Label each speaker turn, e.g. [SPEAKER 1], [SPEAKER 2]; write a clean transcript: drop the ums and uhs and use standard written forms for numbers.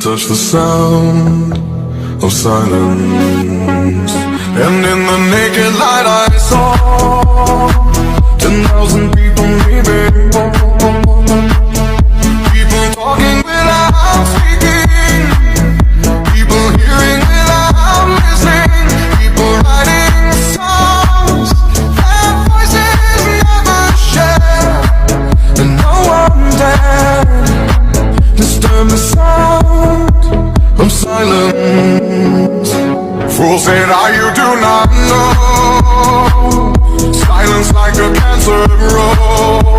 [SPEAKER 1] touch the sound of silence. And in the naked light I saw 10,000 people leaving. People talking without speaking. People hearing without listening. People writing songs that voices never share. And no one dared disturb the sound of silence. Fools say that you do not know. Silence like a cancer grows.